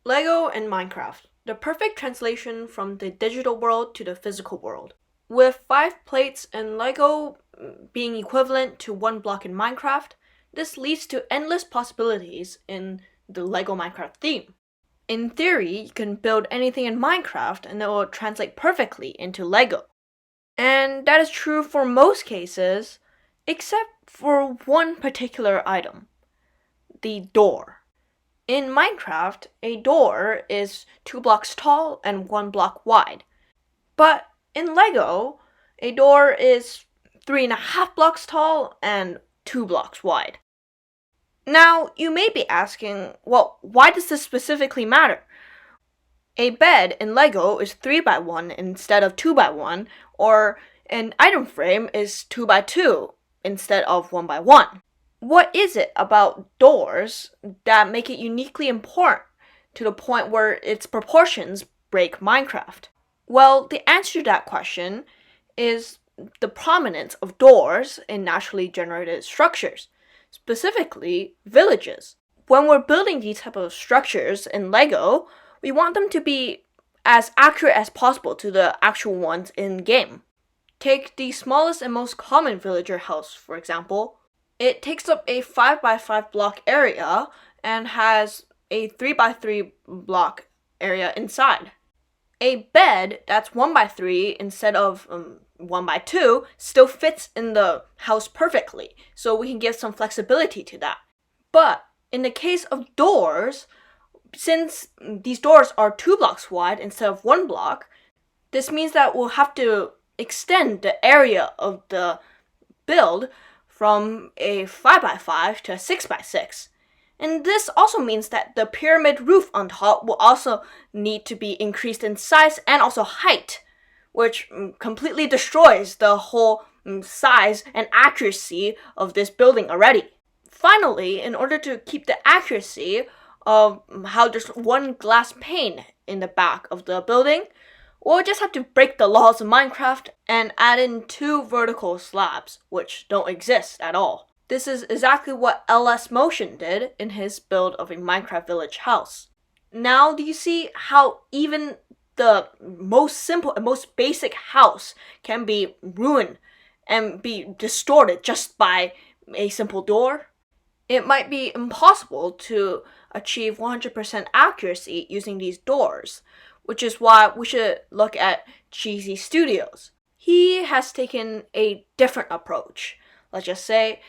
Lego and Minecraft, the perfect translation from the digital world to the physical world. With 5 plates in Lego being equivalent to 1 block in Minecraft, this leads to endless possibilities in the Lego Minecraft theme. In theory, you can build anything in Minecraft and it will translate perfectly into Lego. And that is true for most cases, except for one particular item, the door. In Minecraft, a door is 2 blocks tall and 1 block wide. But in Lego, a door is 3.5 blocks tall and 2 blocks wide. Now, you may be asking, well, why does this specifically matter? A bed in Lego is 3x1 instead of 2x1, or an item frame is 2x2 instead of 1x1. What is it about doors that make it uniquely important to the point where its proportions break Minecraft? Well, the answer to that question is the prominence of doors in naturally generated structures, specifically villages. When we're building these type of structures in Lego, we want them to be as accurate as possible to the actual ones in game. Take the smallest and most common villager house, for example. It takes up a 5x5 block area and has a 3x3 block area inside. A bed that's 1x3 instead of 1x2 still fits in the house perfectly, so we can give some flexibility to that. But in the case of doors, since these doors are 2 blocks wide instead of 1 block, this means that we'll have to extend the area of the build from a 5x5 to a 6x6. And this also means that the pyramid roof on top will also need to be increased in size and also height, which completely destroys the whole size and accuracy of this building already. Finally, in order to keep the accuracy of how there's one glass pane in the back of the building, we'll just have to break the laws of Minecraft and add in 2 vertical slabs, which don't exist at all. This is exactly what LS Motion did in his build of a Minecraft village house. Now, do you see how even the most simple and most basic house can be ruined and be distorted just by a simple door? It might be impossible to achieve 100% accuracy using these doors, which is why we should look at Cheesy Studios. He has taken a different approach, let's just say,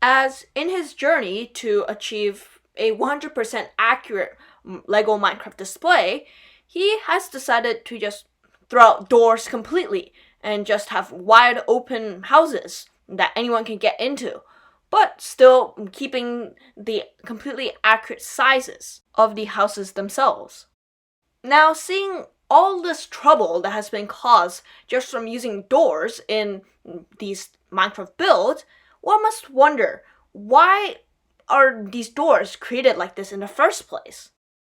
as in his journey to achieve a 100% accurate Lego Minecraft display, he has decided to just throw out doors completely and just have wide open houses that anyone can get into, but still keeping the completely accurate sizes of the houses themselves. Now, seeing all this trouble that has been caused just from using doors in these Minecraft builds, one must wonder, why are these doors created like this in the first place?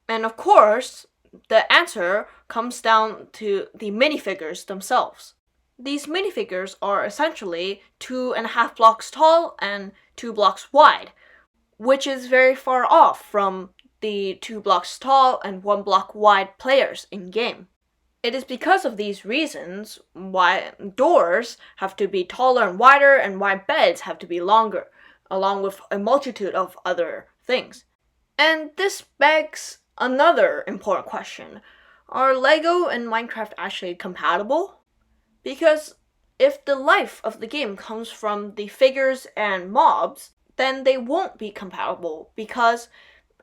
And of course, the answer comes down to the minifigures themselves. These minifigures are essentially 2.5 blocks tall and 2 blocks wide, which is very far off from the 2 blocks tall and 1 block wide players in game. It is because of these reasons why doors have to be taller and wider and why beds have to be longer, along with a multitude of other things. And this begs another important question. Are Lego and Minecraft actually compatible? Because if the life of the game comes from the figures and mobs, then they won't be compatible because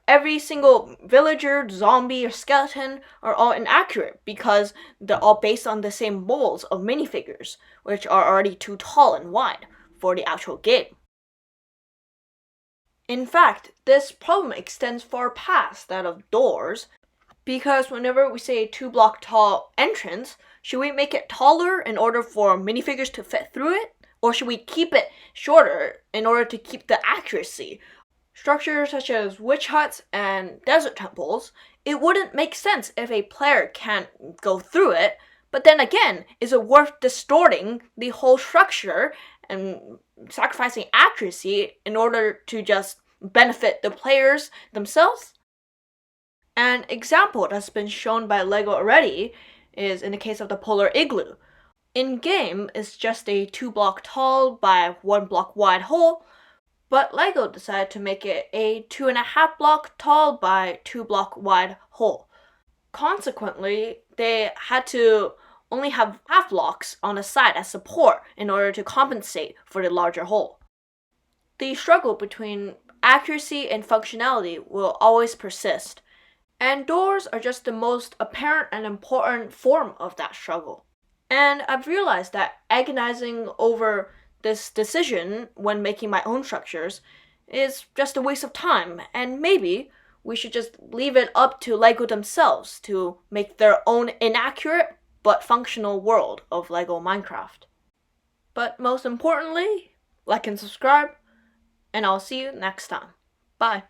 every single villager, zombie, or skeleton are all inaccurate because they're all based on the same molds of minifigures, which are already too tall and wide for the actual game. In fact, this problem extends far past that of doors, because whenever we say a 2 block tall entrance, should we make it taller in order for minifigures to fit through it? Or should we keep it shorter in order to keep the accuracy? Structures such as witch huts and desert temples, it wouldn't make sense if a player can't go through it, but then again, is it worth distorting the whole structure and sacrificing accuracy in order to just benefit the players themselves? An example that's been shown by LEGO already is in the case of the Polar Igloo. In-game, it's just a 2-block tall by 1-block wide hole, but LEGO decided to make it a 2.5-block tall by 2-block wide hole. Consequently, they had to only have half blocks on the side as support in order to compensate for the larger hole. The struggle between accuracy and functionality will always persist, and doors are just the most apparent and important form of that struggle. And I've realized that agonizing over this decision when making my own structures is just a waste of time, and maybe we should just leave it up to LEGO themselves to make their own inaccurate but functional world of LEGO Minecraft. But most importantly, like and subscribe, and I'll see you next time. Bye.